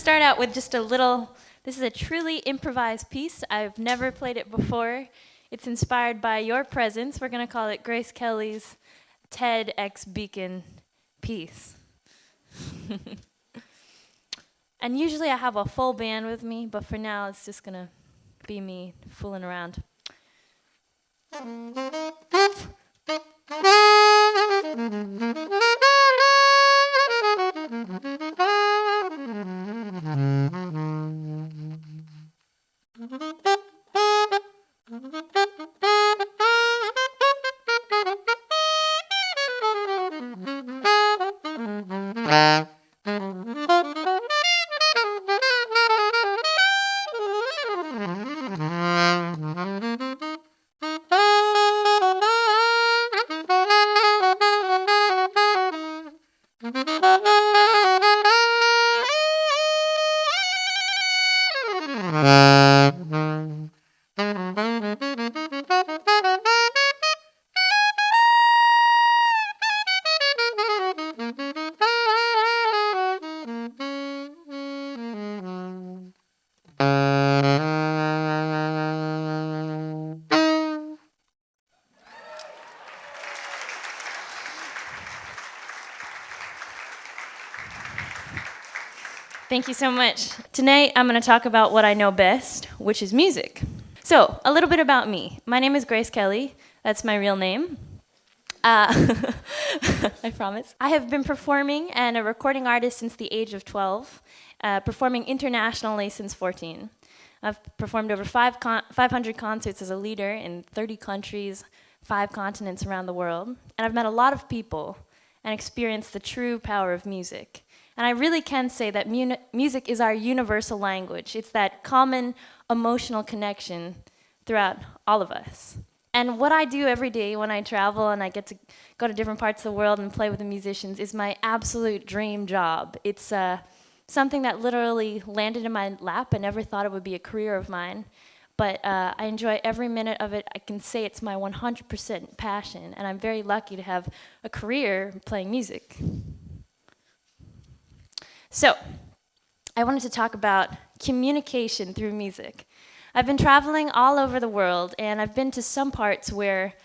start out with just a little, this is a truly improvised piece. I've never played it before. It's inspired by your presence. We're going to call it Grace Kelly's TEDx Beacon piece. And usually I have a full band with me, but for now it's just going to be me fooling around. Thank you so much. Tonight, I'm going to talk about what I know best, which is music. So, a little bit about me. My name is Grace Kelly. That's my real name. I promise. I have been performing and a recording artist since the age of 12, performing internationally since 14. I've performed over 500 concerts as a leader in 30 countries, 5 continents around the world. And I've met a lot of people and experienced the true power of music. And I really can say that music is our universal language. It's that common emotional connection throughout all of us. And what I do every day when I travel and I get to go to different parts of the world and play with the musicians is my absolute dream job. It's something that literally landed in my lap. I never thought it would be a career of mine. But I enjoy every minute of it. I can say it's my 100% passion. And I'm very lucky to have a career playing music. So, I wanted to talk about communication through music. I've been traveling all over the world, and I've been to some parts where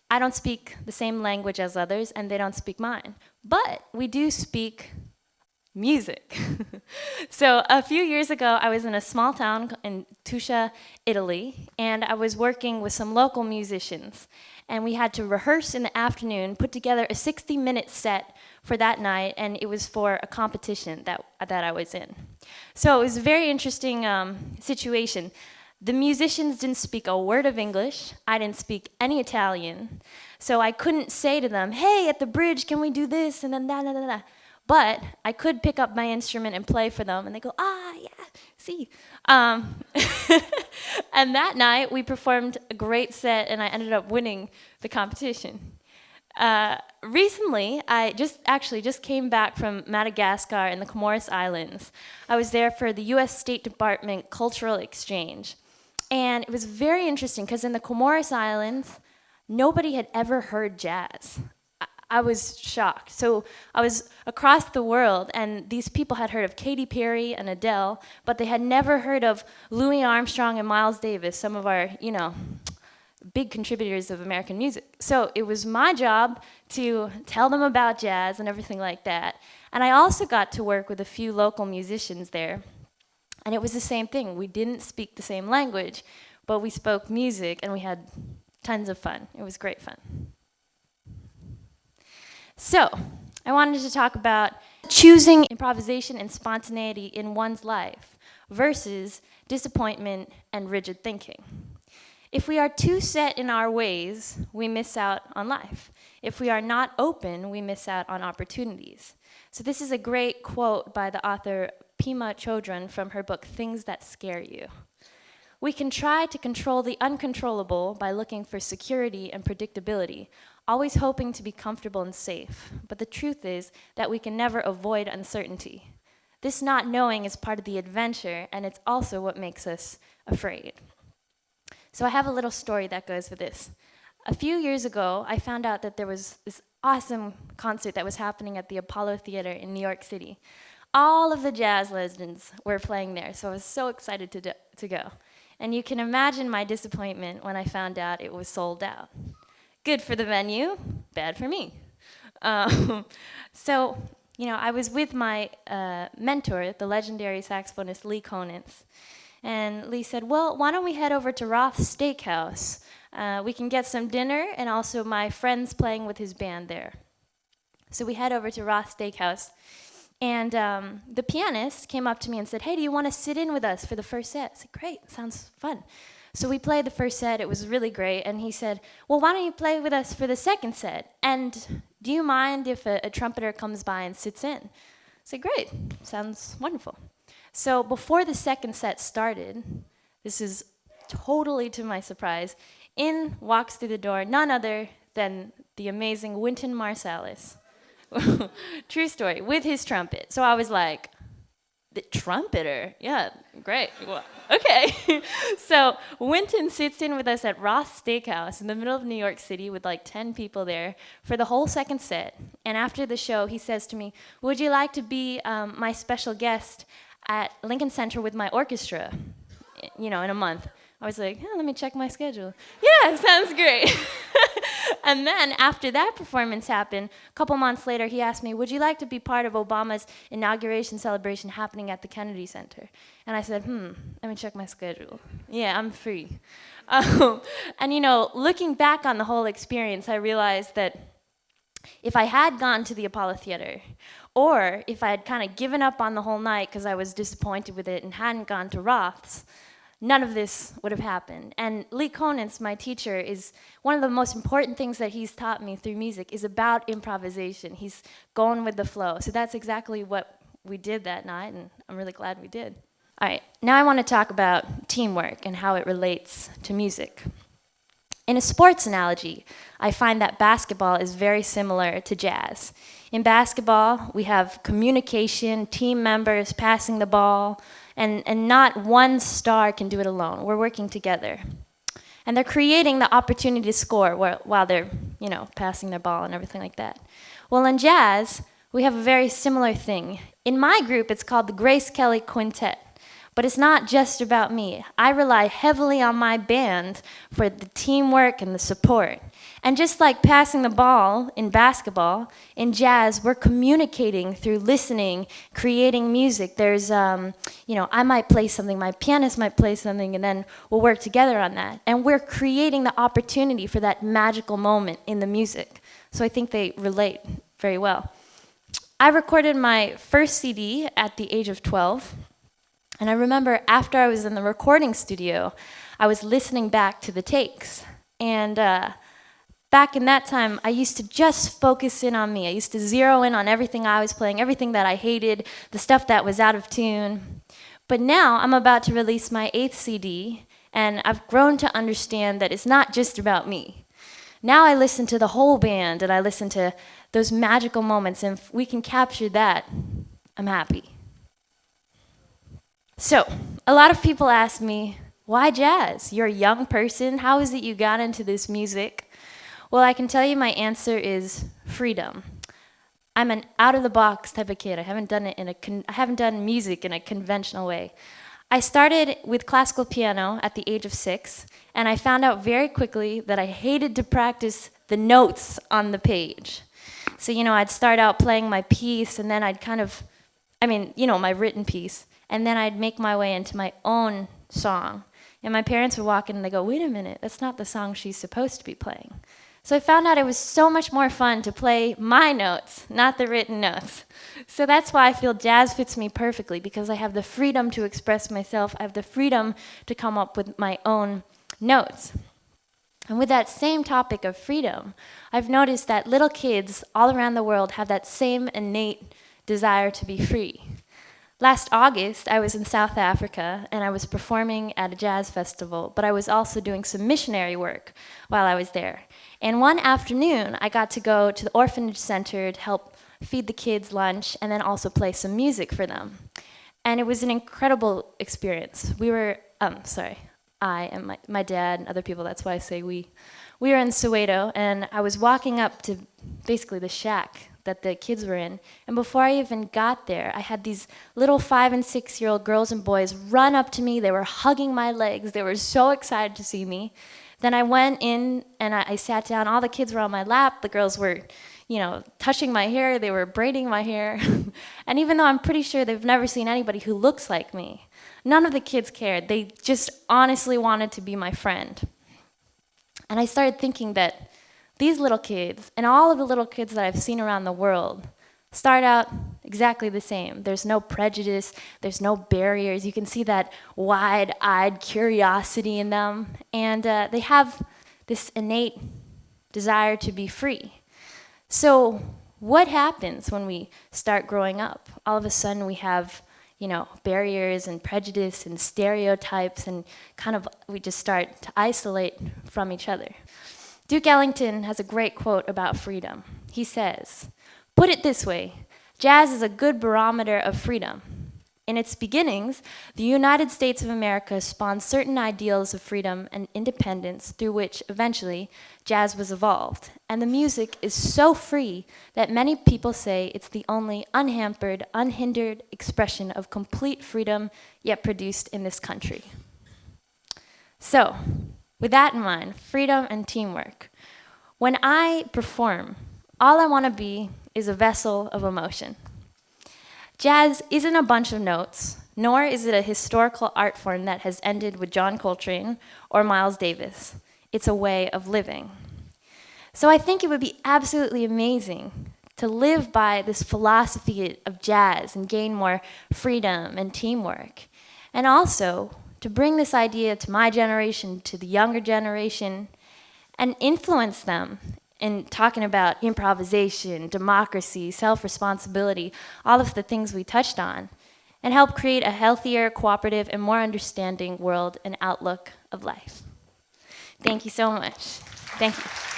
I don't speak the same language as others, and they don't speak mine. But we do speak music. So, a few years ago, I was in a small town in Tuscia, Italy, and I was working with some local musicians. And we had to rehearse in the afternoon, put together a 60-minute set for that night, and it was for a competition that I was in. So it was a very interesting situation. The musicians didn't speak a word of English. I didn't speak any Italian. So I couldn't say to them, hey, at the bridge, can we do this? And then da-da-da-da. But I could pick up my instrument and play for them, and they go, yeah, see. And that night, we performed a great set, and I ended up winning the competition. Recently, I just came back from Madagascar and the Comoros Islands. I was there for the US State Department Cultural Exchange. And it was very interesting, because in the Comoros Islands, nobody had ever heard jazz. I was shocked. So I was across the world, and these people had heard of Katy Perry and Adele, but they had never heard of Louis Armstrong and Miles Davis, some of our, big contributors of American music. So it was my job to tell them about jazz and everything like that. And I also got to work with a few local musicians there. And it was the same thing. We didn't speak the same language, but we spoke music, and we had tons of fun. It was great fun. So, I wanted to talk about choosing improvisation and spontaneity in one's life versus disappointment and rigid thinking. If we are too set in our ways, we miss out on life. If we are not open, we miss out on opportunities. So this is a great quote by the author Pema Chodron from her book, Things That Scare You. We can try to control the uncontrollable by looking for security and predictability, always hoping to be comfortable and safe. But the truth is that we can never avoid uncertainty. This not knowing is part of the adventure, and it's also what makes us afraid. So I have a little story that goes with this. A few years ago, I found out that there was this awesome concert that was happening at the Apollo Theater in New York City. all of the jazz legends were playing there, so I was so excited to go. And you can imagine my disappointment when I found out it was sold out. Good for the venue, bad for me. So, I was with my mentor, the legendary saxophonist Lee Konitz. And Lee said, well, why don't we head over to Roth's Steakhouse? We can get some dinner, and also my friend's playing with his band there. So we head over to Roth's Steakhouse. And the pianist came up to me and said, hey, do you want to sit in with us for the first set? I said, great, sounds fun. So we played the first set. It was really great. And he said, well, why don't you play with us for the second set? And do you mind if a trumpeter comes by and sits in? I said, great, sounds wonderful. So before the second set started, this is totally to my surprise, in walks through the door none other than the amazing Wynton Marsalis. True story, with his trumpet. So I was like, the trumpeter? Yeah, great. Well, okay. So Wynton sits in with us at Roth's Steakhouse in the middle of New York City with like 10 people there for the whole second set. And after the show, he says to me, would you like to be my special guest at Lincoln Center with my orchestra, in a month? I was like, let me check my schedule. Yeah, sounds great. And then after that performance happened, a couple months later, he asked me, would you like to be part of Obama's inauguration celebration happening at the Kennedy Center? And I said, let me check my schedule. Yeah, I'm free. And looking back on the whole experience, I realized that if I had gone to the Apollo Theater, or if I had kind of given up on the whole night because I was disappointed with it and hadn't gone to Roth's, none of this would have happened. And Lee Konitz, my teacher, is one of the most important things that he's taught me through music is about improvisation. He's going with the flow. So that's exactly what we did that night, and I'm really glad we did. All right, now I want to talk about teamwork and how it relates to music. In a sports analogy, I find that basketball is very similar to jazz. In basketball, we have communication, team members passing the ball, and not one star can do it alone. We're working together. And they're creating the opportunity to score while they're, passing their ball and everything like that. Well, in jazz, we have a very similar thing. In my group, it's called the Grace Kelly Quintet. But it's not just about me. I rely heavily on my band for the teamwork and the support. And just like passing the ball in basketball, in jazz, we're communicating through listening, creating music. There's, I might play something, my pianist might play something, and then we'll work together on that. And we're creating the opportunity for that magical moment in the music. So I think they relate very well. I recorded my first CD at the age of 12. And I remember after I was in the recording studio, I was listening back to the takes. And back in that time, I used to just focus in on me. I used to zero in on everything I was playing, everything that I hated, the stuff that was out of tune. But now I'm about to release my 8th CD, and I've grown to understand that it's not just about me. Now I listen to the whole band, and I listen to those magical moments, and if we can capture that, I'm happy. So, a lot of people ask me, why jazz? You're a young person. How is it you got into this music? Well, I can tell you my answer is freedom. I'm an out-of-the-box type of kid. I haven't done music in a conventional way. I started with classical piano at the age of 6, and I found out very quickly that I hated to practice the notes on the page. So, I'd start out playing my piece, and then I'd my written piece. And then I'd make my way into my own song. And my parents would walk in and they go, wait a minute, that's not the song she's supposed to be playing. So I found out it was so much more fun to play my notes, not the written notes. So that's why I feel jazz fits me perfectly, because I have the freedom to express myself. I have the freedom to come up with my own notes. And with that same topic of freedom, I've noticed that little kids all around the world have that same innate desire to be free. Last August, I was in South Africa, and I was performing at a jazz festival, but I was also doing some missionary work while I was there. And one afternoon, I got to go to the orphanage center to help feed the kids lunch, and then also play some music for them. And it was an incredible experience. I and my dad and other people, that's why I say we. We were in Soweto, and I was walking up to basically the shack that the kids were in. And before I even got there, I had these little 5- and 6-year-old girls and boys run up to me. They were hugging my legs. They were so excited to see me. Then I went in and I sat down. All the kids were on my lap. The girls were, touching my hair. They were braiding my hair. And even though I'm pretty sure they've never seen anybody who looks like me, none of the kids cared. They just honestly wanted to be my friend. And I started thinking that these little kids and all of the little kids that I've seen around the world start out exactly the same. There's no prejudice, there's no barriers. You can see that wide-eyed curiosity in them. And they have this innate desire to be free. So what happens when we start growing up? All of a sudden we have barriers and prejudice and stereotypes, and we just start to isolate from each other. Duke Ellington has a great quote about freedom. He says, "Put it this way, jazz is a good barometer of freedom. In its beginnings, the United States of America spawned certain ideals of freedom and independence through which, eventually, jazz was evolved. And the music is so free that many people say it's the only unhampered, unhindered expression of complete freedom yet produced in this country." So, with that in mind, freedom and teamwork. When I perform, all I want to be is a vessel of emotion. Jazz isn't a bunch of notes, nor is it a historical art form that has ended with John Coltrane or Miles Davis. It's a way of living. So I think it would be absolutely amazing to live by this philosophy of jazz and gain more freedom and teamwork. And also to bring this idea to my generation, to the younger generation, and influence them in talking about improvisation, democracy, self-responsibility, all of the things we touched on, and help create a healthier, cooperative, and more understanding world and outlook of life. Thank you so much. Thank you.